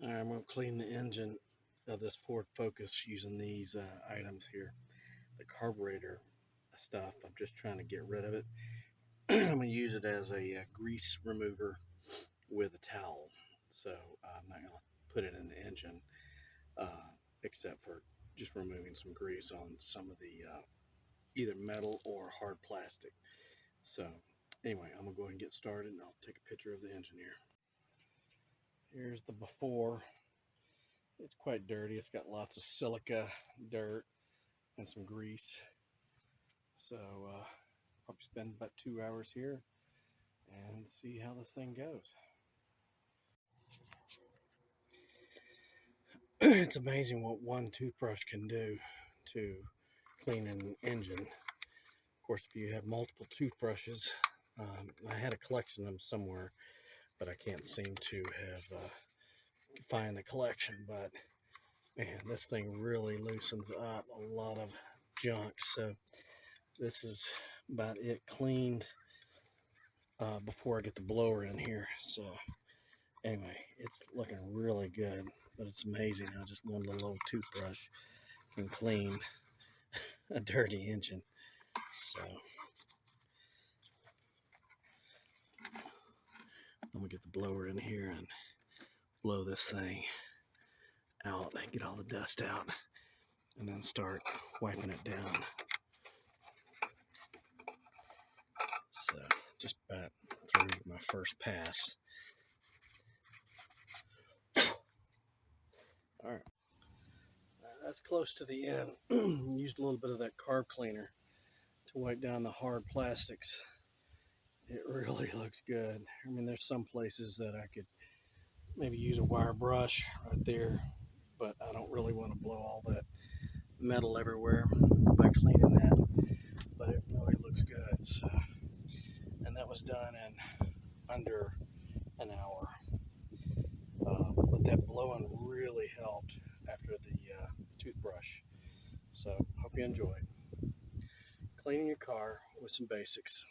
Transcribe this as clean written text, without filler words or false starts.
Alright, I'm going to clean the engine of this Ford Focus using these items here. The carburetor stuff, I'm just trying to get rid of it. I'm going to use it as a grease remover with a towel. So I'm not going to put it in the engine except for just removing some grease on some of the either metal or hard plastic. So anyway, I'm going to go ahead and get started, and I'll take a picture of the engine here. Here's the before. It's quite dirty. It's got lots of silica, dirt, and some grease. So probably spend about 2 hours here and see how this thing goes. It's amazing what one toothbrush can do to clean an engine. Of course, if you have multiple toothbrushes, I had a collection of them somewhere, but I can't seem to have find the collection. But man, this thing really loosens up a lot of junk. So this is about it cleaned before I get the blower in here. So anyway, it's looking really good, but it's amazing how just one little old toothbrush can clean a dirty engine. So I'm gonna get the blower in here and blow this thing out, get all the dust out, and then start wiping it down. So just about through my first pass. All right, that's close to the end. Used a little bit of that carb cleaner to wipe down the hard plastics. It really looks good. I mean, there's some places that I could maybe use a wire brush right there, but I don't really want to blow all that metal everywhere by cleaning that. But it really looks good. So, and that was done in under an hour. But that blowing really helped after the toothbrush. So hope you enjoyed cleaning your car with some basics.